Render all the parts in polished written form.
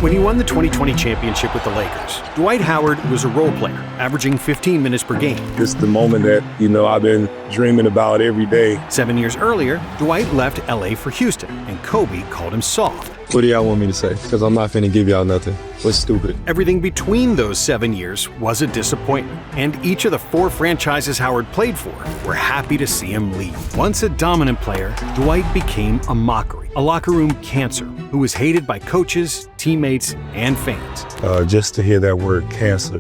When he won the 2020 championship with the Lakers, Dwight Howard was a role player, averaging 15 minutes per game. It's the moment that, I've been dreaming about every day. 7 years earlier, Dwight left LA for Houston, and Kobe called him soft. What do y'all want me to say? Because I'm not finna give y'all nothing. What's stupid? Everything between those 7 years was a disappointment, and each of the 4 franchises Howard played for were happy to see him leave. Once a dominant player, Dwight became a mockery, a locker room cancer who was hated by coaches, teammates, and fans. Just to hear that word cancer, it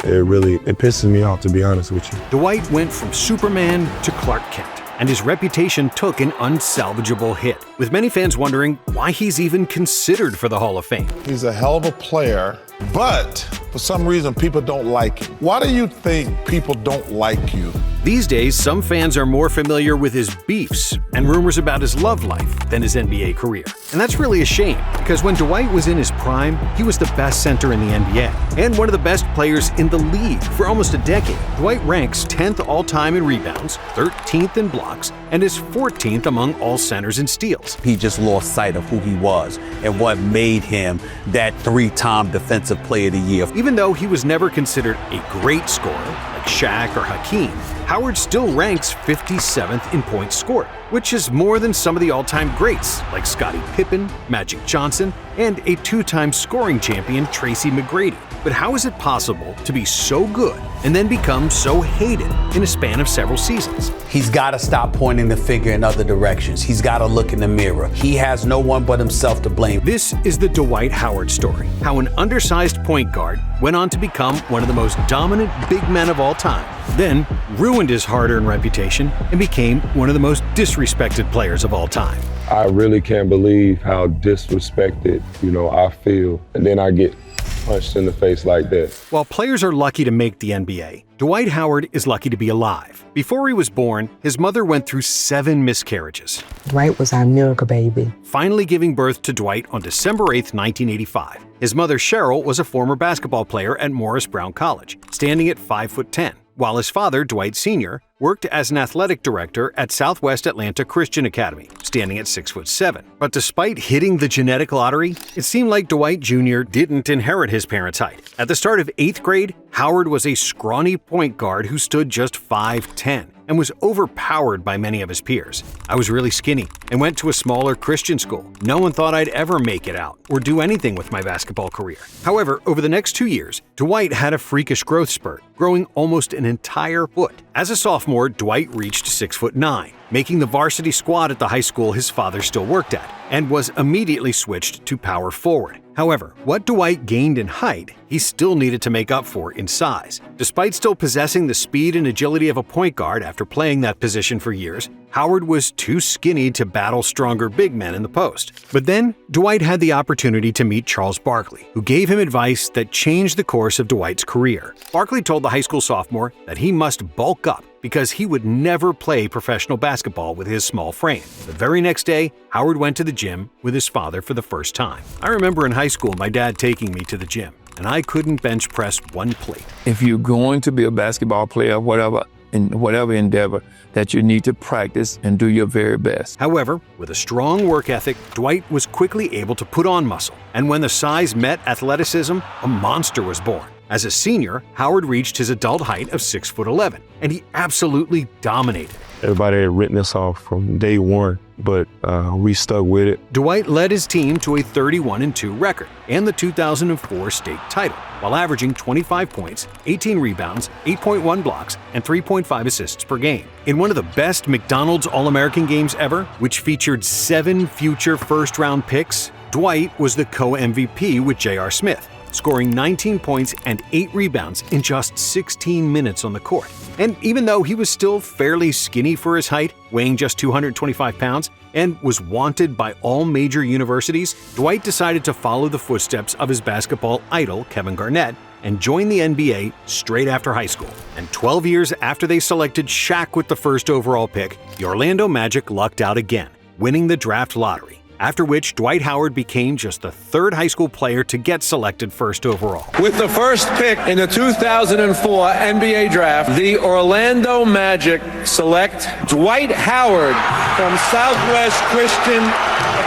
pisses me off, to be honest with you. Dwight went from Superman to Clark Kent, and his reputation took an unsalvageable hit, with many fans wondering why he's even considered for the Hall of Fame. He's a hell of a player, but for some reason people don't like him. Why do you think people don't like you? These days, some fans are more familiar with his beefs and rumors about his love life than his NBA career. And that's really a shame, because when Dwight was in his prime, he was the best center in the NBA and one of the best players in the league for almost a decade. Dwight ranks 10th all-time in rebounds, 13th in blocks, and is 14th among all centers in steals. He just lost sight of who he was and what made him that 3-time Defensive Player of the Year. Even though he was never considered a great scorer like Shaq or Hakeem, Howard still ranks 57th in points scored, which is more than some of the all-time greats like Scottie Pippen, Magic Johnson, and a 2-time scoring champion Tracy McGrady. But how is it possible to be so good and then become so hated in a span of several seasons? He's got to stop pointing the finger in other directions. He's got to look in the mirror. He has no one but himself to blame. This is the Dwight Howard story, how an undersized point guard went on to become one of the most dominant big men of all time, then ruined his hard-earned reputation and became one of the most disrespected players of all time. I really can't believe how disrespected, I feel. And then I get punched in the face like that. While players are lucky to make the NBA, Dwight Howard is lucky to be alive. Before he was born, his mother went through 7 miscarriages. Dwight was our miracle baby. Finally giving birth to Dwight on December 8, 1985. His mother, Cheryl, was a former basketball player at Morris Brown College, standing at 5'10", while his father, Dwight Sr., worked as an athletic director at Southwest Atlanta Christian Academy, standing at 6'7". But despite hitting the genetic lottery, it seemed like Dwight Jr. didn't inherit his parents' height. At the start of 8th grade, Howard was a scrawny point guard who stood just 5'10", and was overpowered by many of his peers. I was really skinny and went to a smaller Christian school. No one thought I'd ever make it out or do anything with my basketball career. However, over the next 2 years, Dwight had a freakish growth spurt, growing almost an entire foot. As a sophomore, Dwight reached 6'9", making the varsity squad at the high school his father still worked at, and was immediately switched to power forward. However, what Dwight gained in height, he still needed to make up for in size. Despite still possessing the speed and agility of a point guard after playing that position for years, Howard was too skinny to battle stronger big men in the post. But then, Dwight had the opportunity to meet Charles Barkley, who gave him advice that changed the course of Dwight's career. Barkley told the high school sophomore that he must bulk up because he would never play professional basketball with his small frame. The very next day, Howard went to the gym with his father for the first time. I remember in high school my dad taking me to the gym, and I couldn't bench press 1 plate. If you're going to be a basketball player, in whatever endeavor, that you need to practice and do your very best. However, with a strong work ethic, Dwight was quickly able to put on muscle, and when the size met athleticism, a monster was born. As a senior, Howard reached his adult height of 6'11", and he absolutely dominated. Everybody had written us off from day one, but we stuck with it. Dwight led his team to a 31-2 record and the 2004 state title, while averaging 25 points, 18 rebounds, 8.1 blocks, and 3.5 assists per game. In one of the best McDonald's All-American games ever, which featured 7 future first-round picks, Dwight was the co-MVP with J.R. Smith, scoring 19 points and 8 rebounds in just 16 minutes on the court. And even though he was still fairly skinny for his height, weighing just 225 pounds, and was wanted by all major universities, Dwight decided to follow the footsteps of his basketball idol, Kevin Garnett, and join the NBA straight after high school. And 12 years after they selected Shaq with the first overall pick, the Orlando Magic lucked out again, winning the draft lottery. After which, Dwight Howard became just the 3rd high school player to get selected first overall. With the first pick in the 2004 NBA Draft, the Orlando Magic select Dwight Howard from Southwest Christian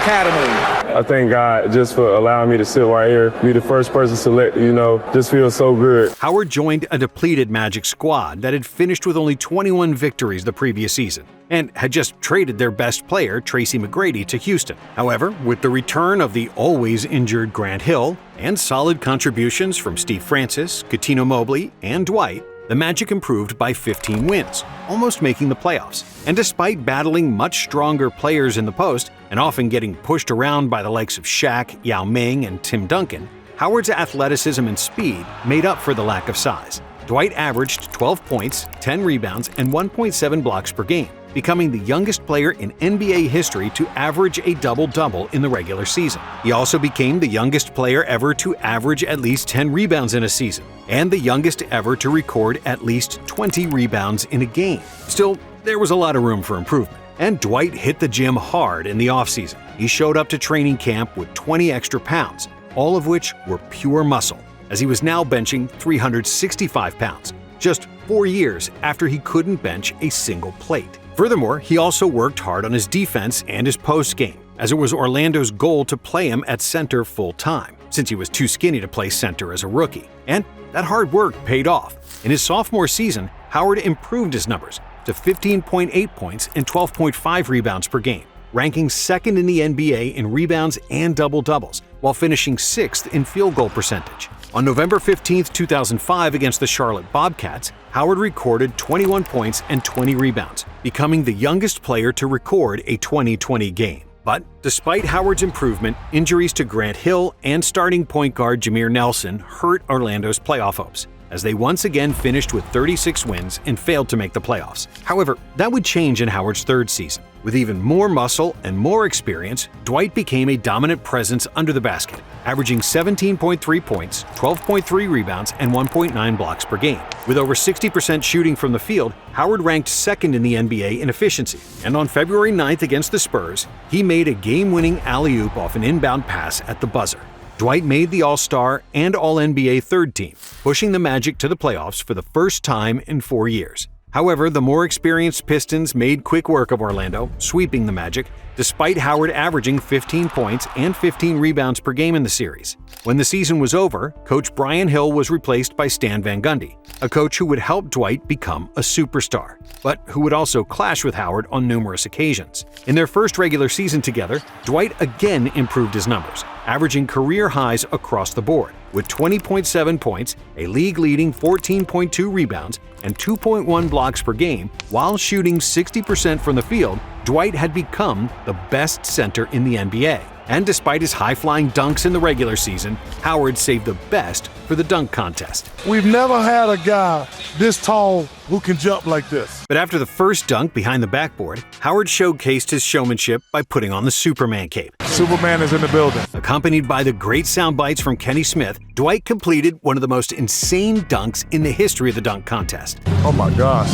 Academy. I thank God just for allowing me to sit right here, be the first person selected, just feels so good. Howard joined a depleted Magic squad that had finished with only 21 victories the previous season and had just traded their best player, Tracy McGrady, to Houston. However, with the return of the always injured Grant Hill and solid contributions from Steve Francis, Cuttino Mobley, and Dwight, the Magic improved by 15 wins, almost making the playoffs. And despite battling much stronger players in the post and often getting pushed around by the likes of Shaq, Yao Ming, and Tim Duncan, Howard's athleticism and speed made up for the lack of size. Dwight averaged 12 points, 10 rebounds, and 1.7 blocks per game, becoming the youngest player in NBA history to average a double-double in the regular season. He also became the youngest player ever to average at least 10 rebounds in a season, and the youngest ever to record at least 20 rebounds in a game. Still, there was a lot of room for improvement, and Dwight hit the gym hard in the offseason. He showed up to training camp with 20 extra pounds, all of which were pure muscle, as he was now benching 365 pounds, just 4 years after he couldn't bench a single plate. Furthermore, he also worked hard on his defense and his post game, as it was Orlando's goal to play him at center full-time, since he was too skinny to play center as a rookie. And that hard work paid off. In his sophomore season, Howard improved his numbers to 15.8 points and 12.5 rebounds per game, ranking second in the NBA in rebounds and double-doubles, while finishing sixth in field goal percentage. On November 15, 2005, against the Charlotte Bobcats, Howard recorded 21 points and 20 rebounds, becoming the youngest player to record a 2020 game. But despite Howard's improvement, injuries to Grant Hill and starting point guard Jameer Nelson hurt Orlando's playoff hopes, as they once again finished with 36 wins and failed to make the playoffs. However, that would change in Howard's third season. With even more muscle and more experience, Dwight became a dominant presence under the basket, averaging 17.3 points, 12.3 rebounds, and 1.9 blocks per game. With over 60% shooting from the field, Howard ranked second in the NBA in efficiency. And on February 9th against the Spurs, he made a game-winning alley-oop off an inbound pass at the buzzer. Dwight made the All-Star and All-NBA third team, pushing the Magic to the playoffs for the first time in 4 years. However, the more experienced Pistons made quick work of Orlando, sweeping the Magic, despite Howard averaging 15 points and 15 rebounds per game in the series. When the season was over, Coach Brian Hill was replaced by Stan Van Gundy, a coach who would help Dwight become a superstar, but who would also clash with Howard on numerous occasions. In their first regular season together, Dwight again improved his numbers, averaging career highs across the board, with 20.7 points, a league-leading 14.2 rebounds, and 2.1 blocks per game. While shooting 60% from the field, Dwight had become the best center in the NBA. And despite his high-flying dunks in the regular season, Howard saved the best for the dunk contest. We've never had a guy this tall who can jump like this. But after the first dunk behind the backboard, Howard showcased his showmanship by putting on the Superman cape. Superman is in the building. Accompanied by the great sound bites from Kenny Smith, Dwight completed one of the most insane dunks in the history of the dunk contest. Oh my gosh.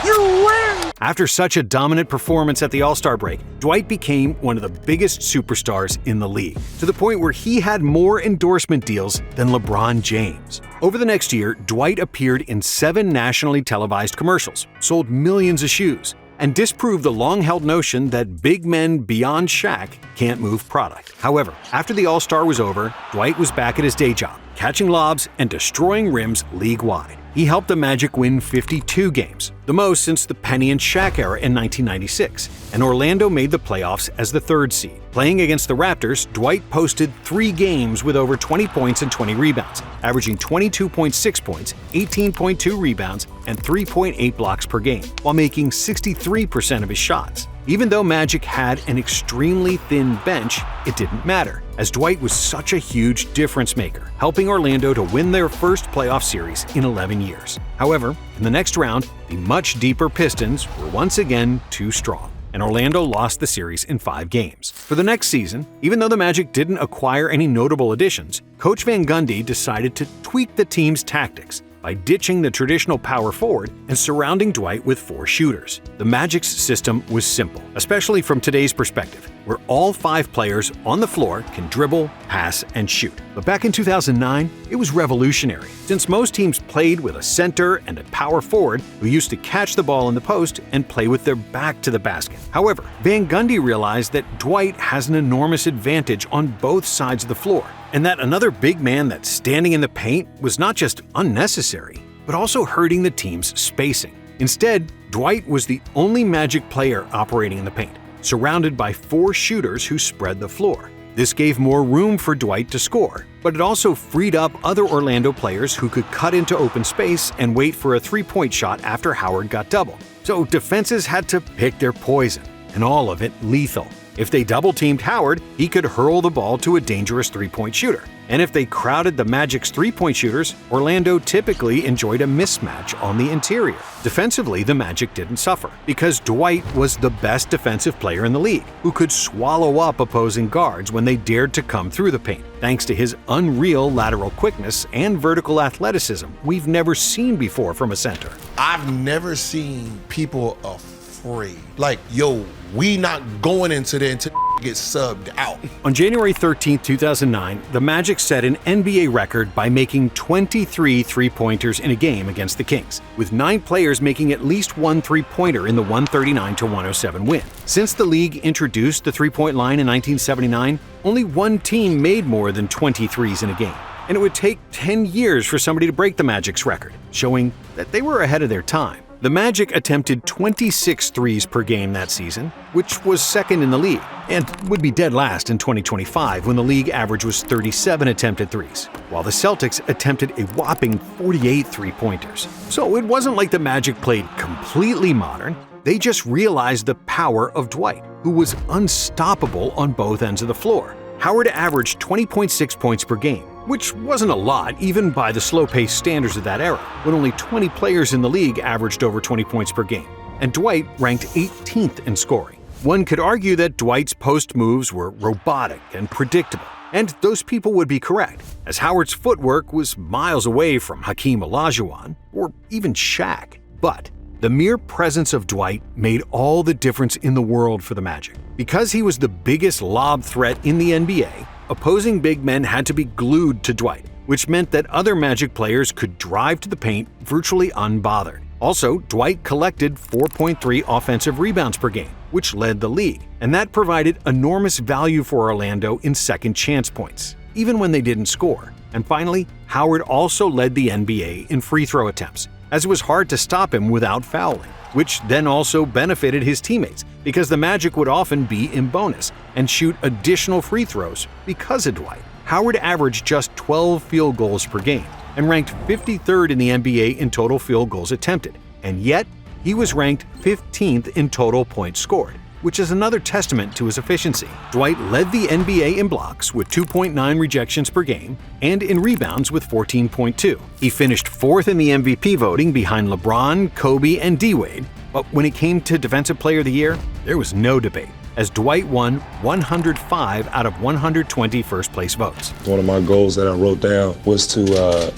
You win! After such a dominant performance at the All-Star break, Dwight became one of the biggest superstars in the league, to the point where he had more endorsement deals than LeBron James. Over the next year, Dwight appeared in 7 nationally televised commercials, sold millions of shoes, and disproved the long-held notion that big men beyond Shaq can't move product. However, after the All-Star was over, Dwight was back at his day job, catching lobs and destroying rims league-wide. He helped the Magic win 52 games, the most since the Penny and Shaq era in 1996, and Orlando made the playoffs as the 3rd seed. Playing against the Raptors, Dwight posted 3 games with over 20 points and 20 rebounds, averaging 22.6 points, 18.2 rebounds, and 3.8 blocks per game, while making 63% of his shots. Even though Magic had an extremely thin bench, it didn't matter, as Dwight was such a huge difference maker, helping Orlando to win their first playoff series in 11 years. However, in the next round, the much deeper Pistons were once again too strong, and Orlando lost the series in 5 games. For the next season, even though the Magic didn't acquire any notable additions, Coach Van Gundy decided to tweak the team's tactics, by ditching the traditional power forward and surrounding Dwight with 4 shooters. The Magic's system was simple, especially from today's perspective, where all 5 players on the floor can dribble, pass, and shoot. But back in 2009, it was revolutionary, since most teams played with a center and a power forward who used to catch the ball in the post and play with their back to the basket. However, Van Gundy realized that Dwight has an enormous advantage on both sides of the floor, and that another big man that's standing in the paint was not just unnecessary, but also hurting the team's spacing. Instead, Dwight was the only Magic player operating in the paint, surrounded by 4 shooters who spread the floor. This gave more room for Dwight to score, but it also freed up other Orlando players who could cut into open space and wait for a 3-point shot after Howard got doubled. So defenses had to pick their poison, and all of it lethal. If they double-teamed Howard, he could hurl the ball to a dangerous 3-point shooter. And if they crowded the Magic's 3-point shooters, Orlando typically enjoyed a mismatch on the interior. Defensively, the Magic didn't suffer, because Dwight was the best defensive player in the league, who could swallow up opposing guards when they dared to come through the paint, thanks to his unreal lateral quickness and vertical athleticism we've never seen before from a center. I've never seen people afraid. Like, yo, we not going into there until get subbed out. On January 13, 2009, the Magic set an NBA record by making 23 three-pointers in a game against the Kings, with 9 players making at least 1 three-pointer in the 139-107 win. Since the league introduced the three-point line in 1979, only 1 team made more than 23s in a game, and it would take 10 years for somebody to break the Magic's record, showing that they were ahead of their time. The Magic attempted 26 threes per game that season, which was second in the league, and would be dead last in 2025 when the league average was 37 attempted threes, while the Celtics attempted a whopping 48 three-pointers. So it wasn't like the Magic played completely modern, they just realized the power of Dwight, who was unstoppable on both ends of the floor. Howard averaged 20.6 points per game, which wasn't a lot even by the slow-paced standards of that era, when only 20 players in the league averaged over 20 points per game, and Dwight ranked 18th in scoring. One could argue that Dwight's post moves were robotic and predictable, and those people would be correct, as Howard's footwork was miles away from Hakeem Olajuwon or even Shaq. But the mere presence of Dwight made all the difference in the world for the Magic. Because he was the biggest lob threat in the NBA, opposing big men had to be glued to Dwight, which meant that other Magic players could drive to the paint virtually unbothered. Also, Dwight collected 4.3 offensive rebounds per game, which led the league, and that provided enormous value for Orlando in second chance points, even when they didn't score. And finally, Howard also led the NBA in free throw attempts, as it was hard to stop him without fouling, which then also benefited his teammates because the Magic would often be in bonus and shoot additional free throws because of Dwight. Howard averaged just 12 field goals per game and ranked 53rd in the NBA in total field goals attempted, and yet he was ranked 15th in total points scored, which is another testament to his efficiency. Dwight led the NBA in blocks with 2.9 rejections per game and in rebounds with 14.2. He finished 4th in the MVP voting behind LeBron, Kobe, and D-Wade, but when it came to Defensive Player of the Year, there was no debate, as Dwight won 105 out of 120 first-place votes. One of my goals that I wrote down was to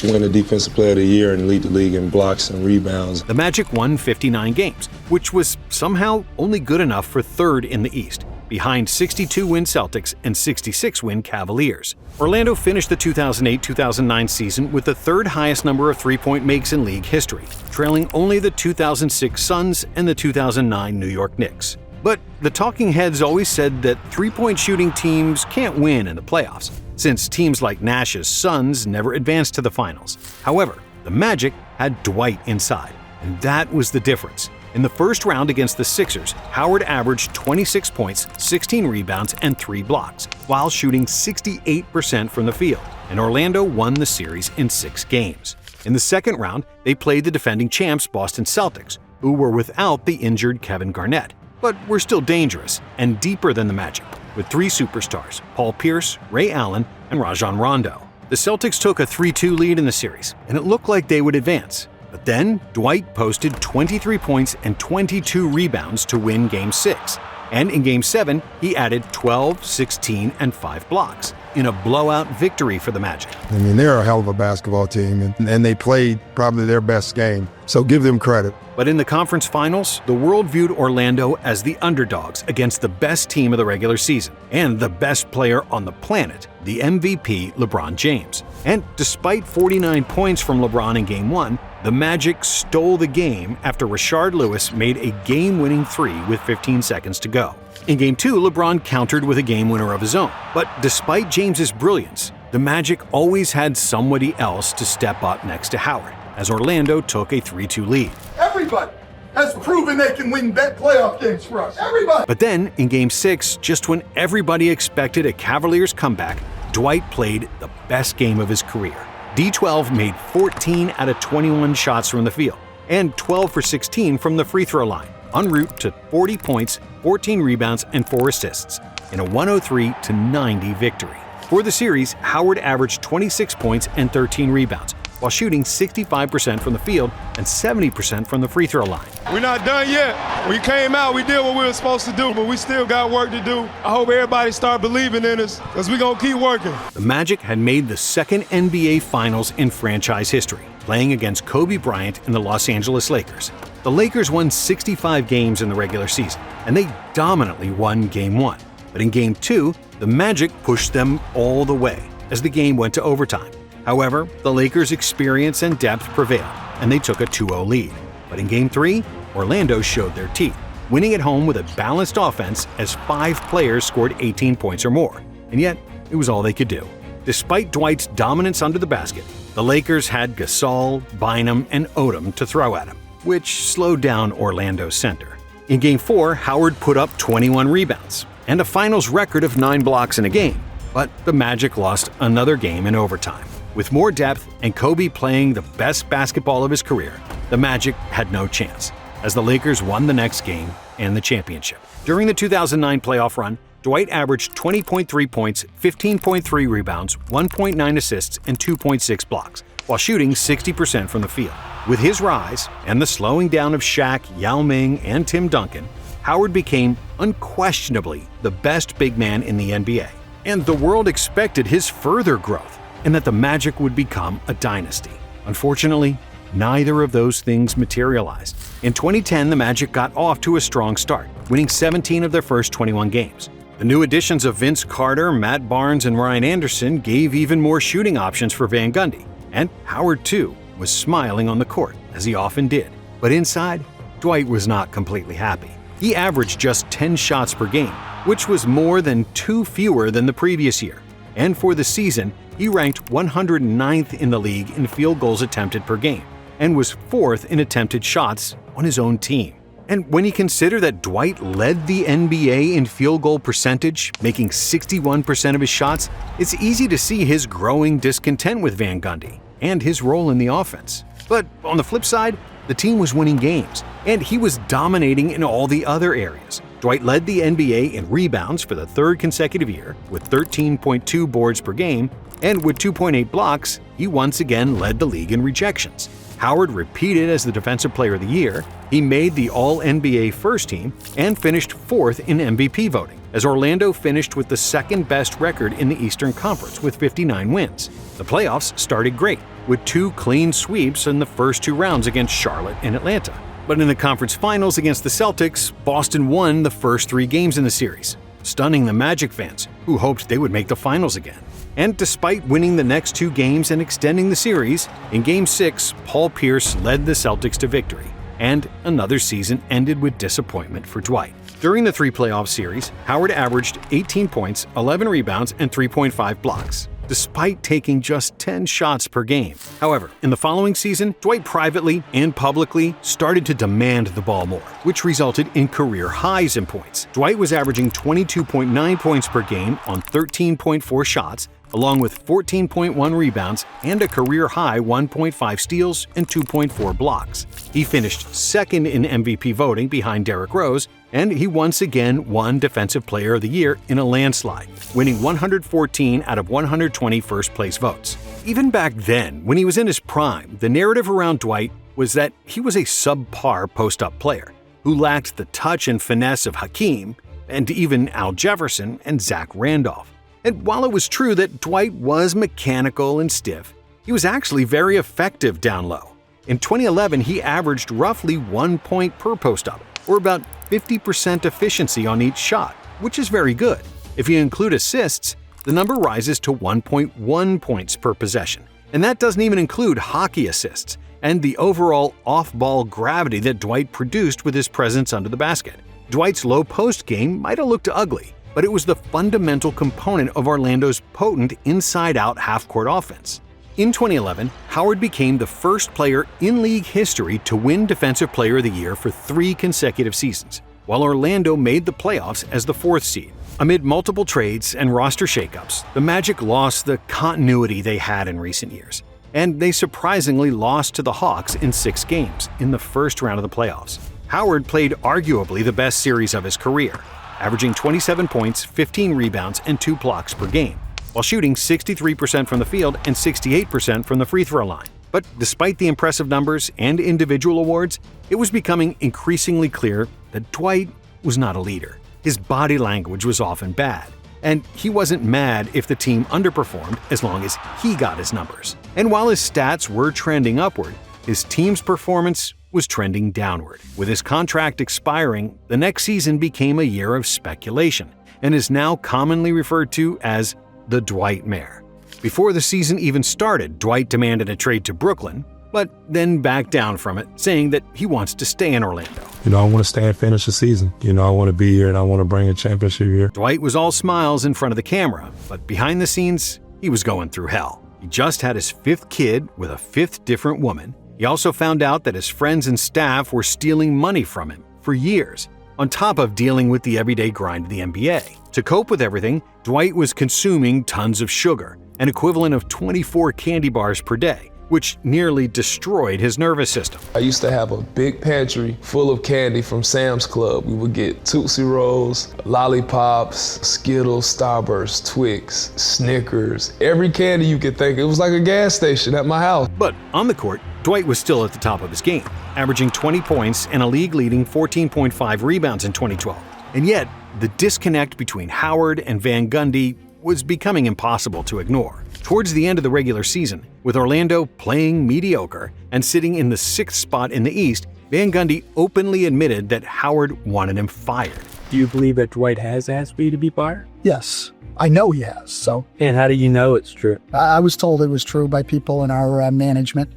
win the Defensive Player of the Year and lead the league in blocks and rebounds. The Magic won 59 games, which was somehow only good enough for 3rd in the East, behind 62-win Celtics and 66-win Cavaliers. Orlando finished the 2008-2009 season with the 3rd highest number of three-point makes in league history, trailing only the 2006 Suns and the 2009 New York Knicks. But the talking heads always said that three-point shooting teams can't win in the playoffs, since teams like Nash's Suns never advanced to the finals. However, the Magic had Dwight inside, and that was the difference. In the first round against the Sixers, Howard averaged 26 points, 16 rebounds, and 3 blocks, while shooting 68% from the field, and Orlando won the series in 6 games. In the second round, they played the defending champs Boston Celtics, who were without the injured Kevin Garnett, but were still dangerous and deeper than the Magic, with 3 superstars, Paul Pierce, Ray Allen, and Rajon Rondo. The Celtics took a 3-2 lead in the series, and it looked like they would advance. But then, Dwight posted 23 points and 22 rebounds to win Game 6. And in Game 7, he added 12, 16, and 5 blocks in a blowout victory for the Magic. I mean, they're a hell of a basketball team, and they played probably their best game, so give them credit. But in the conference finals, the world viewed Orlando as the underdogs against the best team of the regular season and the best player on the planet, the MVP LeBron James. And despite 49 points from LeBron in Game 1, the Magic stole the game after Rashard Lewis made a game-winning three with 15 seconds to go. In Game 2, LeBron countered with a game winner of his own. But despite James's brilliance, the Magic always had somebody else to step up next to Howard, as Orlando took a 3-2 lead. Everybody has proven they can win playoff games for us. Everybody! But then, in Game 6, just when everybody expected a Cavaliers comeback, Dwight played the best game of his career. D12 made 14 out of 21 shots from the field, and 12 for 16 from the free throw line, en route to 40 points, 14 rebounds, and 4 assists in a 103-90 victory. For the series, Howard averaged 26 points and 13 rebounds, while shooting 65% from the field and 70% from the free throw line. We're not done yet. We came out, we did what we were supposed to do, but we still got work to do. I hope everybody start believing in us, because we're going to keep working. The Magic had made the second NBA Finals in franchise history, playing against Kobe Bryant and the Los Angeles Lakers. The Lakers won 65 games in the regular season, and they dominantly won Game 1. But in Game 2, the Magic pushed them all the way as the game went to overtime. However, the Lakers' experience and depth prevailed, and they took a 2-0 lead. But in Game 3, Orlando showed their teeth, winning at home with a balanced offense as 5 players scored 18 points or more. And yet, it was all they could do. Despite Dwight's dominance under the basket, the Lakers had Gasol, Bynum, and Odom to throw at him, which slowed down Orlando's center. In Game 4, Howard put up 21 rebounds and a finals record of 9 blocks in a game. But the Magic lost another game in overtime. With more depth and Kobe playing the best basketball of his career, the Magic had no chance, as the Lakers won the next game and the championship. During the 2009 playoff run, Dwight averaged 20.3 points, 15.3 rebounds, 1.9 assists, and 2.6 blocks, while shooting 60% from the field. With his rise and the slowing down of Shaq, Yao Ming, and Tim Duncan, Howard became unquestionably the best big man in the NBA. And the world expected his further growth, and that the Magic would become a dynasty. Unfortunately, neither of those things materialized. In 2010, the Magic got off to a strong start, winning 17 of their first 21 games. The new additions of Vince Carter, Matt Barnes, and Ryan Anderson gave even more shooting options for Van Gundy, and Howard, too, was smiling on the court, as he often did. But inside, Dwight was not completely happy. He averaged just 10 shots per game, which was more than 2 fewer than the previous year. And for the season, he ranked 109th in the league in field goals attempted per game, and was 4th in attempted shots on his own team. And when you consider that Dwight led the NBA in field goal percentage, making 61% of his shots, it's easy to see his growing discontent with Van Gundy and his role in the offense. But on the flip side, the team was winning games, and he was dominating in all the other areas. Dwight led the NBA in rebounds for the 3rd consecutive year, with 13.2 boards per game, and with 2.8 blocks, he once again led the league in rejections. Howard repeated as the Defensive Player of the Year, he made the All-NBA First Team, and finished 4th in MVP voting, as Orlando finished with the 2nd-best record in the Eastern Conference with 59 wins. The playoffs started great, with 2 clean sweeps in the first 2 rounds against Charlotte and Atlanta. But in the conference finals against the Celtics, Boston won the first 3 games in the series, stunning the Magic fans, who hoped they would make the finals again. And despite winning the next 2 games and extending the series, in Game 6, Paul Pierce led the Celtics to victory, and another season ended with disappointment for Dwight. During the 3 playoff series, Howard averaged 18 points, 11 rebounds, and 3.5 blocks, despite taking just 10 shots per game. However, in the following season, Dwight privately and publicly started to demand the ball more, which resulted in career highs in points. Dwight was averaging 22.9 points per game on 13.4 shots, along with 14.1 rebounds and a career-high 1.5 steals and 2.4 blocks. He finished 2nd in MVP voting behind Derrick Rose, and he once again won Defensive Player of the Year in a landslide, winning 114 out of 120 first-place votes. Even back then, when he was in his prime, the narrative around Dwight was that he was a subpar post-up player who lacked the touch and finesse of Hakeem and even Al Jefferson and Zach Randolph. And while it was true that Dwight was mechanical and stiff, he was actually very effective down low. In 2011, he averaged roughly 1 point per post-up, or about 50% efficiency on each shot, which is very good. If you include assists, the number rises to 1.1 points per possession. And that doesn't even include hockey assists and the overall off-ball gravity that Dwight produced with his presence under the basket. Dwight's low post game might have looked ugly, but it was the fundamental component of Orlando's potent inside-out half-court offense. In 2011, Howard became the first player in league history to win Defensive Player of the Year for 3 consecutive seasons, while Orlando made the playoffs as the 4th seed. Amid multiple trades and roster shakeups, the Magic lost the continuity they had in recent years, and they surprisingly lost to the Hawks in 6 games in the first round of the playoffs. Howard played arguably the best series of his career, averaging 27 points, 15 rebounds, and 2 blocks per game, while shooting 63% from the field and 68% from the free throw line. But despite the impressive numbers and individual awards, it was becoming increasingly clear that Dwight was not a leader. His body language was often bad, and he wasn't mad if the team underperformed as long as he got his numbers. And while his stats were trending upward, his team's performance was trending downward. With his contract expiring, the next season became a year of speculation and is now commonly referred to as the Dwight-mare. Before the season even started, Dwight demanded a trade to Brooklyn, but then backed down from it, saying that he wants to stay in Orlando. I want to stay and finish the season. I want to be here and I want to bring a championship here. Dwight was all smiles in front of the camera, but behind the scenes, he was going through hell. He just had his 5th kid with a 5th different woman. He also found out that his friends and staff were stealing money from him for years, on top of dealing with the everyday grind of the NBA. To cope with everything, Dwight was consuming tons of sugar, an equivalent of 24 candy bars per day, which nearly destroyed his nervous system. I used to have a big pantry full of candy from Sam's Club. We would get Tootsie Rolls, lollipops, Skittles, Starburst, Twix, Snickers, every candy you could think. It was like a gas station at my house. But on the court, Dwight was still at the top of his game, averaging 20 points and a league-leading 14.5 rebounds in 2012. And yet, the disconnect between Howard and Van Gundy was becoming impossible to ignore. Towards the end of the regular season, with Orlando playing mediocre and sitting in the 6th spot in the East, Van Gundy openly admitted that Howard wanted him fired. Do you believe that Dwight has asked for you to be fired? Yes, I know he has, so. And how do you know it's true? I was told it was true by people in our management.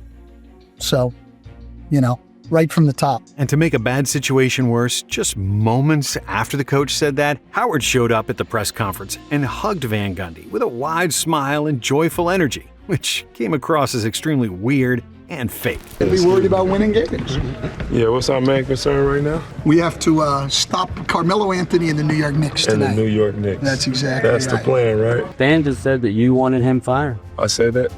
So, right from the top. And to make a bad situation worse, just moments after the coach said that, Howard showed up at the press conference and hugged Van Gundy with a wide smile and joyful energy, which came across as extremely weird and fake. Be worried about winning games. Yeah, what's our main concern right now? We have to stop Carmelo Anthony and the New York Knicks tonight. And the New York Knicks. That's exactly That's right. the plan, right? Stan just said that you wanted him fired. I said that?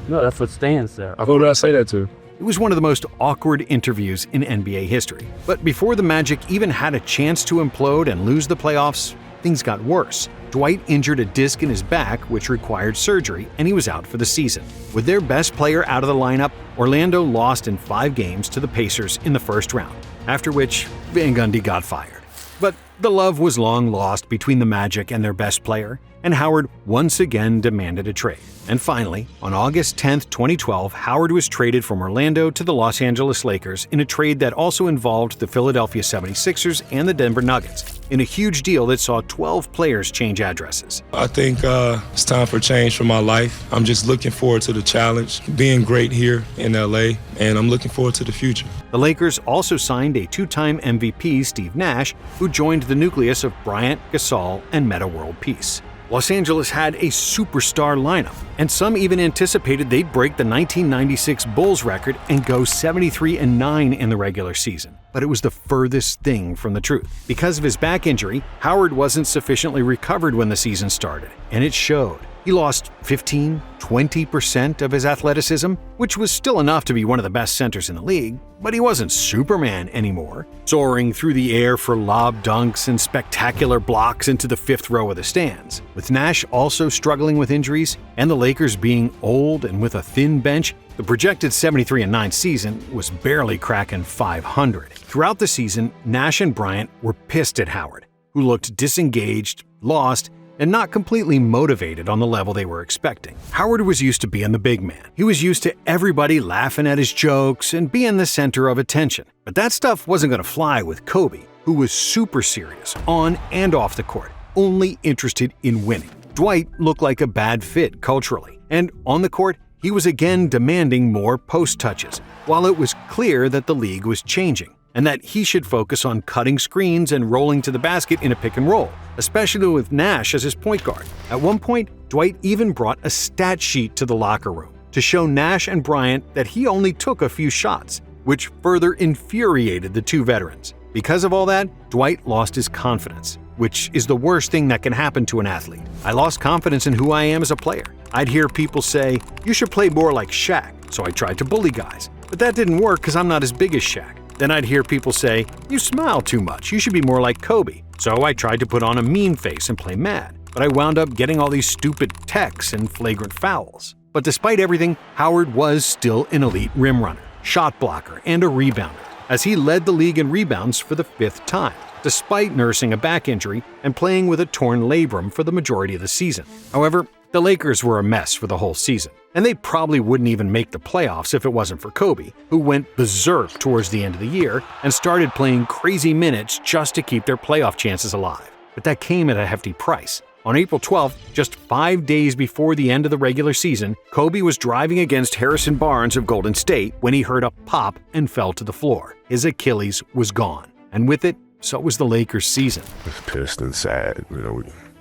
No, that's what Stan said. Who did I say that to? It was one of the most awkward interviews in NBA history. But before the Magic even had a chance to implode and lose the playoffs, things got worse. Dwight injured a disc in his back, which required surgery, and he was out for the season. With their best player out of the lineup, Orlando lost in 5 games to the Pacers in the first round, after which Van Gundy got fired. But the love was long lost between the Magic and their best player, and Howard once again demanded a trade. And finally, on August 10, 2012, Howard was traded from Orlando to the Los Angeles Lakers in a trade that also involved the Philadelphia 76ers and the Denver Nuggets, in a huge deal that saw 12 players change addresses. I think it's time for change for my life. I'm just looking forward to the challenge, being great here in LA, and I'm looking forward to the future. The Lakers also signed a 2-time MVP, Steve Nash, who joined the nucleus of Bryant, Gasol, and Metta World Peace. Los Angeles had a superstar lineup, and some even anticipated they'd break the 1996 Bulls record and go 73-9 in the regular season. But it was the furthest thing from the truth. Because of his back injury, Howard wasn't sufficiently recovered when the season started, and it showed. He lost 15-20% of his athleticism, which was still enough to be one of the best centers in the league, but he wasn't Superman anymore, soaring through the air for lob dunks and spectacular blocks into the 5th row of the stands. With Nash also struggling with injuries, and the Lakers being old and with a thin bench, the projected 73-9 season was barely cracking 500. Throughout the season, Nash and Bryant were pissed at Howard. who looked disengaged, lost, and not completely motivated on the level they were expecting. Howard was used to being the big man. He was used to everybody laughing at his jokes and being the center of attention. But that stuff wasn't going to fly with Kobe, who was super serious on and off the court, only interested in winning. Dwight looked like a bad fit culturally, and on the court, he was again demanding more post touches, while it was clear that the league was changing, and that he should focus on cutting screens and rolling to the basket in a pick and roll, especially with Nash as his point guard. At one point, Dwight even brought a stat sheet to the locker room to show Nash and Bryant that he only took a few shots, which further infuriated the two veterans. Because of all that, Dwight lost his confidence, which is the worst thing that can happen to an athlete. I lost confidence in who I am as a player. I'd hear people say, "You should play more like Shaq," so I tried to bully guys. But that didn't work because I'm not as big as Shaq. Then I'd hear people say, "You smile too much, you should be more like Kobe." So I tried to put on a mean face and play mad. But I wound up getting all these stupid techs and flagrant fouls. But despite everything, Howard was still an elite rim runner, shot blocker, and a rebounder, as he led the league in rebounds for the 5th time, despite nursing a back injury and playing with a torn labrum for the majority of the season. However, the Lakers were a mess for the whole season, and they probably wouldn't even make the playoffs if it wasn't for Kobe, who went berserk towards the end of the year and started playing crazy minutes just to keep their playoff chances alive. But that came at a hefty price. On April 12th, just 5 days before the end of the regular season, Kobe was driving against Harrison Barnes of Golden State when he heard a pop and fell to the floor. His Achilles was gone, and with it, so was the Lakers' season. I was pissed and sad. We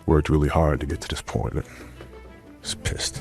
worked really hard to get to this point. I was pissed.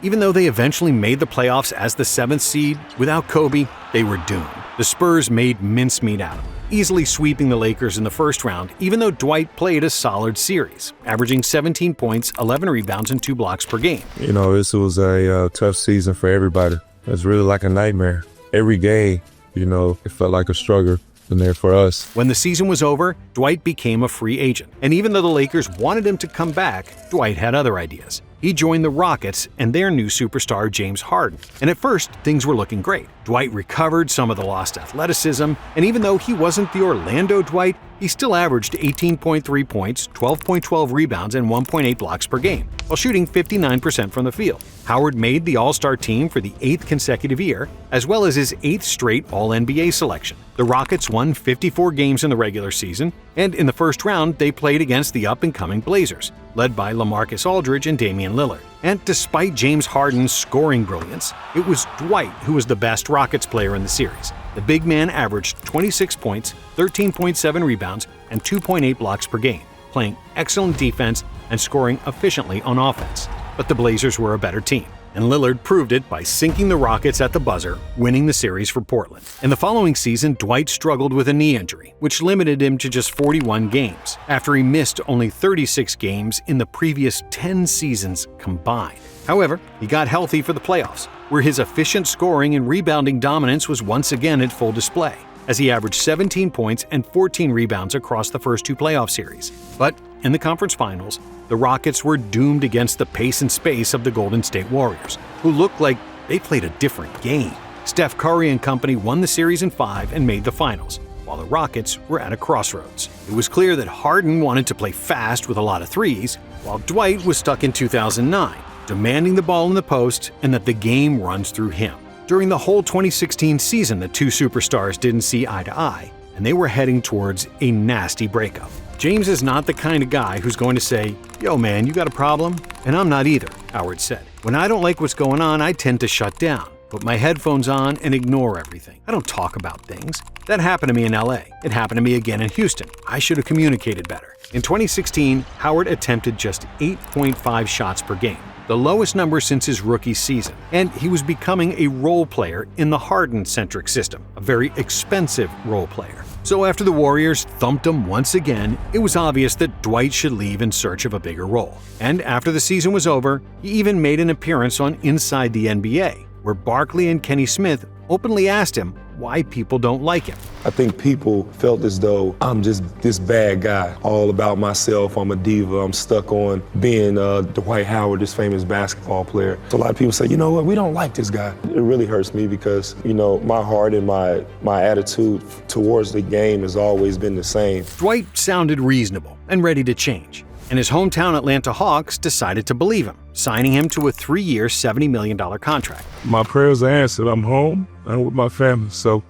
Even though they eventually made the playoffs as the 7th seed, without Kobe, they were doomed. The Spurs made mincemeat out of them, easily sweeping the Lakers in the first round, even though Dwight played a solid series, averaging 17 points, 11 rebounds, and 2 blocks per game. This was a tough season for everybody. It was really like a nightmare. Every game, it felt like a struggle. And there for us. When the season was over, Dwight became a free agent. And even though the Lakers wanted him to come back, Dwight had other ideas. He joined the Rockets and their new superstar James Harden. And at first, things were looking great. Dwight recovered some of the lost athleticism, and even though he wasn't the Orlando Dwight, he still averaged 18.3 points, 12.12 rebounds, and 1.8 blocks per game, while shooting 59% from the field. Howard made the All-Star team for the 8th consecutive year, as well as his 8th straight All-NBA selection. The Rockets won 54 games in the regular season, and in the first round, they played against the up-and-coming Blazers, led by LaMarcus Aldridge and Damian Lillard. And despite James Harden's scoring brilliance, it was Dwight who was the best Rockets player in the series. The big man averaged 26 points, 13.7 rebounds, and 2.8 blocks per game, playing excellent defense and scoring efficiently on offense. But the Blazers were a better team, and Lillard proved it by sinking the Rockets at the buzzer, winning the series for Portland. In the following season, Dwight struggled with a knee injury, which limited him to just 41 games, after he missed only 36 games in the previous 10 seasons combined. However, he got healthy for the playoffs, where his efficient scoring and rebounding dominance was once again at full display, as he averaged 17 points and 14 rebounds across the first 2 playoff series. But in the conference finals, the Rockets were doomed against the pace and space of the Golden State Warriors, who looked like they played a different game. Steph Curry and company won the series in 5 and made the finals, while the Rockets were at a crossroads. It was clear that Harden wanted to play fast with a lot of threes, while Dwight was stuck in 2009, demanding the ball in the post and that the game runs through him. During the whole 2016 season, the two superstars didn't see eye to eye, and they were heading towards a nasty breakup. James is not the kind of guy who's going to say, "Yo man, you got a problem?" And I'm not either, Howard said. "When I don't like what's going on, I tend to shut down, put my headphones on, and ignore everything. I don't talk about things. That happened to me in LA. It happened to me again in Houston. I should have communicated better." In 2016, Howard attempted just 8.5 shots per game, the lowest number since his rookie season, and he was becoming a role player in the Harden-centric system, a very expensive role player. So after the Warriors thumped him once again, it was obvious that Dwight should leave in search of a bigger role. And after the season was over, he even made an appearance on Inside the NBA, where Barkley and Kenny Smith openly asked him why people don't like him. I think people felt as though I'm just this bad guy, all about myself. I'm a diva. I'm stuck on being Dwight Howard, this famous basketball player. So a lot of people say, you know what, we don't like this guy. It really hurts me because, you know, my heart and my attitude towards the game has always been the same. Dwight sounded reasonable and ready to change, and his hometown Atlanta Hawks decided to believe him, signing him to a 3-year, $70 million contract. My prayers are answered. I'm home. I'm with my family, so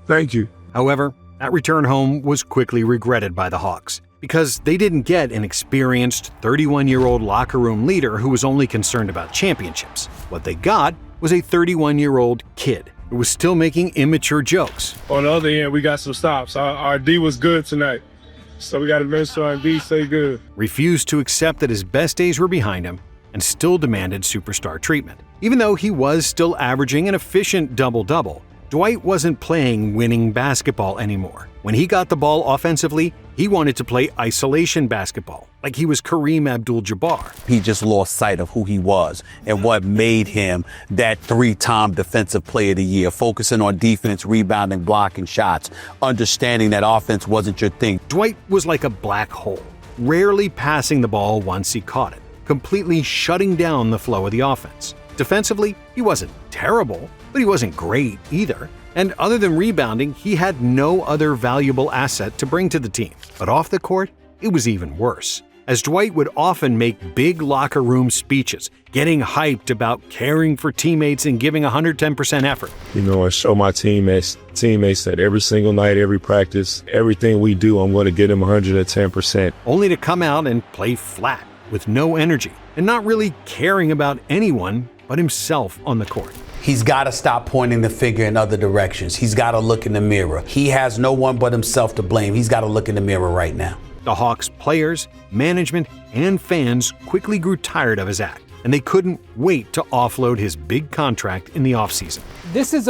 thank you. However, that return home was quickly regretted by the Hawks because they didn't get an experienced 31-year-old locker room leader who was only concerned about championships. What they got was a 31-year-old kid who was still making immature jokes. On the other end, we got some stops. Our D was good tonight, so we got to make sure our D stay good. Refused to accept that his best days were behind him and still demanded superstar treatment. Even though he was still averaging an efficient double-double, Dwight wasn't playing winning basketball anymore. When he got the ball offensively, he wanted to play isolation basketball, like he was Kareem Abdul-Jabbar. He just lost sight of who he was and what made him that 3-time Defensive Player of the Year, focusing on defense, rebounding, blocking shots, understanding that offense wasn't your thing. Dwight was like a black hole, rarely passing the ball once he caught it, completely shutting down the flow of the offense. Defensively, he wasn't terrible, but he wasn't great either. And other than rebounding, he had no other valuable asset to bring to the team. But off the court, it was even worse, as Dwight would often make big locker room speeches, getting hyped about caring for teammates and giving 110% effort. You know, I show my teammates that every single night, every practice, everything we do, I'm going to get them 110%. Only to come out and play flat, with no energy, and not really caring about anyone but himself on the court. He's got to stop pointing the finger in other directions. He's got to look in the mirror. He has no one but himself to blame. He's got to look in the mirror right now. The Hawks players, management, and fans quickly grew tired of his act, and they couldn't wait to offload his big contract in the offseason. This is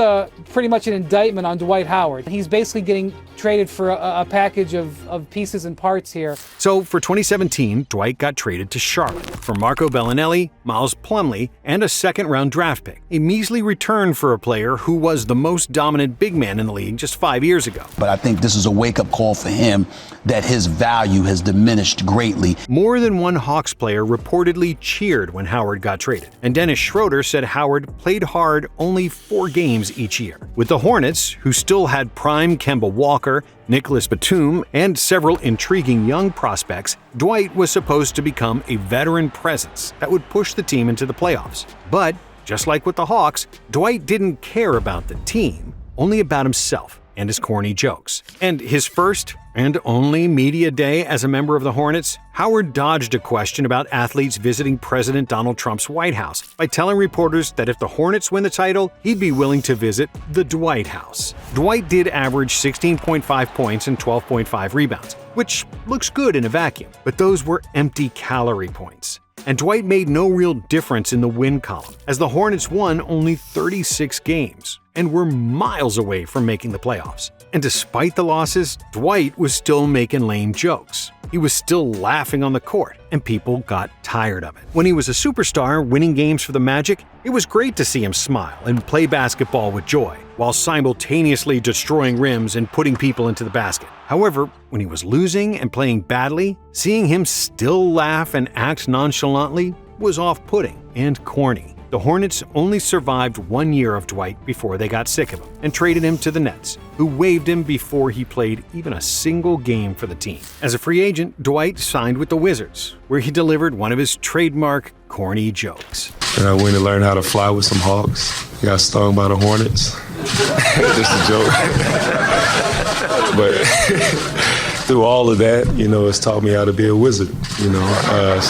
pretty much an indictment on Dwight Howard. He's basically getting traded for a package of pieces and parts here. So for 2017, Dwight got traded to Charlotte for Marco Bellinelli, Miles Plumlee, and a second-round draft pick, a measly return for a player who was the most dominant big man in the league just 5 years ago. But I think this is a wake-up call for him that his value has diminished greatly. More than one Hawks player reportedly cheered when Howard got traded, and Dennis Schroeder said Howard played hard only 4 games each year. With the Hornets, who still had prime Kemba Walker, Nicholas Batum, and several intriguing young prospects, Dwight was supposed to become a veteran presence that would push the team into the playoffs. But, just like with the Hawks, Dwight didn't care about the team, only about himself and his corny jokes. And his first and only media day as a member of the Hornets, Howard dodged a question about athletes visiting President Donald Trump's White House by telling reporters that if the Hornets win the title, he'd be willing to visit the Dwight House. Dwight did average 16.5 points and 12.5 rebounds, which looks good in a vacuum, but those were empty calorie points. And Dwight made no real difference in the win column, as the Hornets won only 36 games and were miles away from making the playoffs. And despite the losses, Dwight was still making lame jokes. He was still laughing on the court, and people got tired of it. When he was a superstar winning games for the Magic, it was great to see him smile and play basketball with joy, while simultaneously destroying rims and putting people into the basket. However, when he was losing and playing badly, seeing him still laugh and act nonchalantly was off-putting and corny. The Hornets only survived 1 year of Dwight before they got sick of him and traded him to the Nets, who waived him before he played even a single game for the team. As a free agent, Dwight signed with the Wizards, where he delivered one of his trademark corny jokes. And I went and learned how to fly with some Hawks. Got stung by the Hornets. Just a joke. But through all of that, you know, it's taught me how to be a wizard, you know,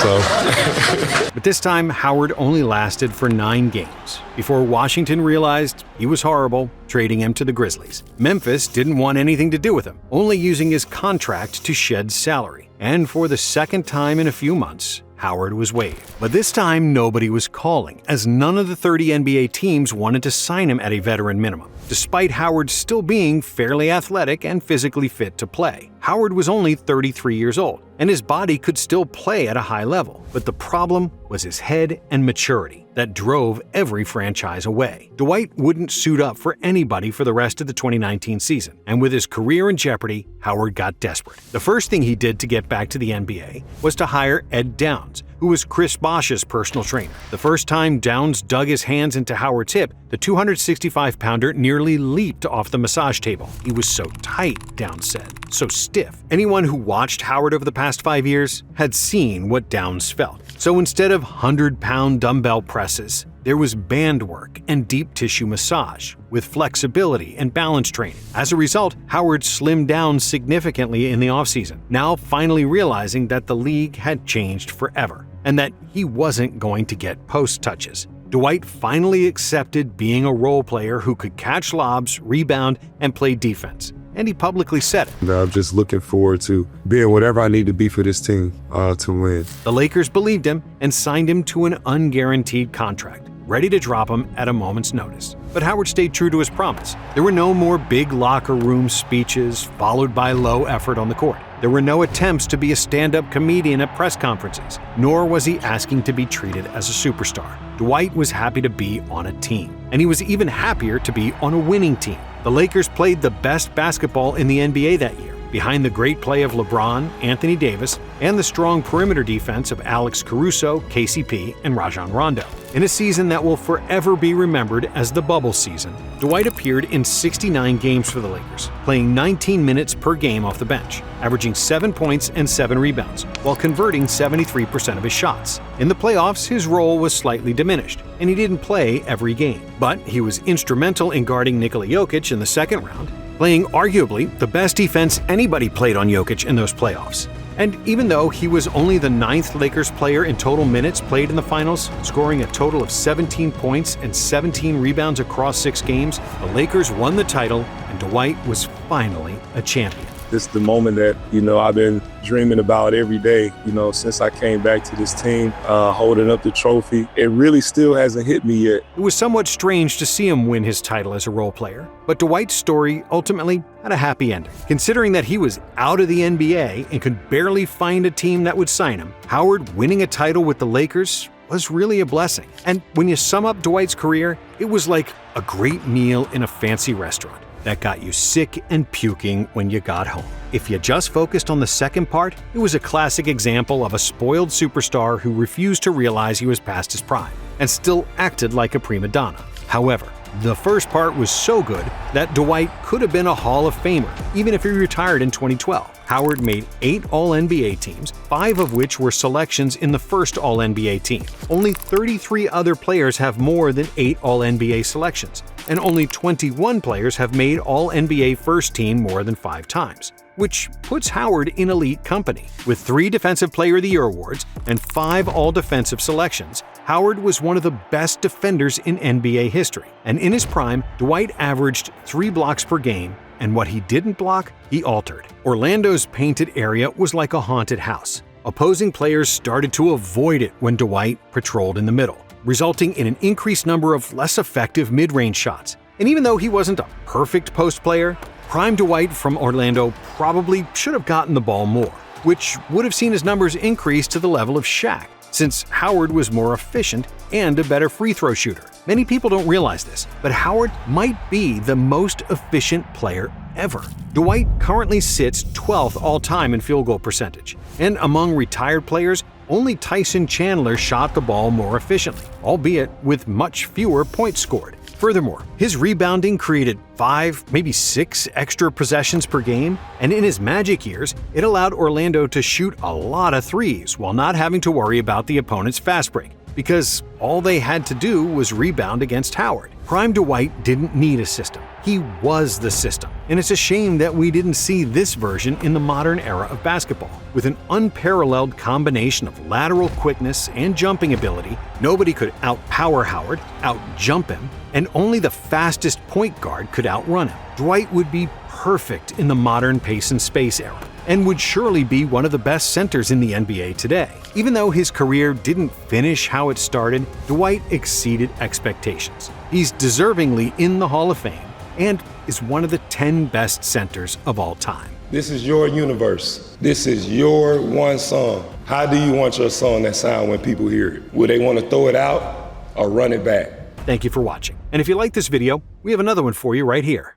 But this time, Howard only lasted for 9 games before Washington realized he was horrible, trading him to the Grizzlies. Memphis didn't want anything to do with him, only using his contract to shed salary. And for the second time in a few months, Howard was waived. But this time, nobody was calling, as none of the 30 NBA teams wanted to sign him at a veteran minimum. despite Howard still being fairly athletic and physically fit to play. Howard was only 33 years old, and his body could still play at a high level. But the problem was his head and maturity that drove every franchise away. Dwight wouldn't suit up for anybody for the rest of the 2019 season, and with his career in jeopardy, Howard got desperate. The first thing he did to get back to the NBA was to hire Ed Downs, who was Chris Bosh's personal trainer. The first time Downs dug his hands into Howard's hip, the 265-pounder nearly leaped off the massage table. He was so tight, Downs said, so stiff. Anyone who watched Howard over the past 5 years had seen what Downs felt. So instead of 100-pound dumbbell presses, there was band work and deep tissue massage with flexibility and balance training. As a result, Howard slimmed down significantly in the offseason, now finally realizing that the league had changed forever and that he wasn't going to get post touches. Dwight finally accepted being a role player who could catch lobs, rebound, and play defense. And he publicly said it. I'm just looking forward to being whatever I need to be for this team to win. The Lakers believed him and signed him to an unguaranteed contract, ready to drop him at a moment's notice. But Howard stayed true to his promise. There were no more big locker room speeches followed by low effort on the court. There were no attempts to be a stand-up comedian at press conferences, nor was he asking to be treated as a superstar. Dwight was happy to be on a team, and he was even happier to be on a winning team. The Lakers played the best basketball in the NBA that year, behind the great play of LeBron, Anthony Davis, and the strong perimeter defense of Alex Caruso, KCP, and Rajon Rondo. In a season that will forever be remembered as the bubble season, Dwight appeared in 69 games for the Lakers, playing 19 minutes per game off the bench, averaging 7 points and 7 rebounds, while converting 73% of his shots. In the playoffs, his role was slightly diminished, and he didn't play every game. But he was instrumental in guarding Nikola Jokic in the second round, playing arguably the best defense anybody played on Jokic in those playoffs. And even though he was only the 9th Lakers player in total minutes played in the finals, scoring a total of 17 points and 17 rebounds across 6 games, the Lakers won the title and Dwight was finally a champion. This is the moment that, I've been dreaming about every day, since I came back to this team, holding up the trophy. It really still hasn't hit me yet. It was somewhat strange to see him win his title as a role player, but Dwight's story ultimately had a happy ending. Considering that he was out of the NBA and could barely find a team that would sign him, Howard winning a title with the Lakers was really a blessing. And when you sum up Dwight's career, it was like a great meal in a fancy restaurant that got you sick and puking when you got home. If you just focused on the second part, it was a classic example of a spoiled superstar who refused to realize he was past his prime and still acted like a prima donna. However, the first part was so good that Dwight could have been a Hall of Famer, even if he retired in 2012. Howard made 8 All-NBA teams, 5 of which were selections in the first All-NBA team. Only 33 other players have more than 8 All-NBA selections, and only 21 players have made All-NBA first team more than 5 times, which puts Howard in elite company. With 3 Defensive Player of the Year awards and 5 All-Defensive selections, Howard was one of the best defenders in NBA history. And in his prime, Dwight averaged 3 blocks per game, and what he didn't block, he altered. Orlando's painted area was like a haunted house. Opposing players started to avoid it when Dwight patrolled in the middle, resulting in an increased number of less effective mid-range shots. And even though he wasn't a perfect post player, prime Dwight from Orlando probably should have gotten the ball more, which would have seen his numbers increase to the level of Shaq, since Howard was more efficient and a better free throw shooter. Many people don't realize this, but Howard might be the most efficient player ever. Dwight currently sits 12th all-time in field goal percentage, and among retired players, only Tyson Chandler shot the ball more efficiently, albeit with much fewer points scored. Furthermore, his rebounding created 5, maybe 6 extra possessions per game, and in his Magic years, it allowed Orlando to shoot a lot of threes while not having to worry about the opponent's fast break, because all they had to do was rebound against Howard. Prime Dwight didn't need a system. He was the system. And it's a shame that we didn't see this version in the modern era of basketball. With an unparalleled combination of lateral quickness and jumping ability, nobody could outpower Howard, outjump him, and only the fastest point guard could outrun him. Dwight would be perfect in the modern pace and space era, and would surely be one of the best centers in the NBA today. Even though his career didn't finish how it started, Dwight exceeded expectations. He's deservingly in the Hall of Fame, and is one of the 10 best centers of all time. This is your universe. This is your one song. How do you want your song to sound when people hear it? Will they want to throw it out or run it back? Thank you for watching. And if you like this video, we have another one for you right here.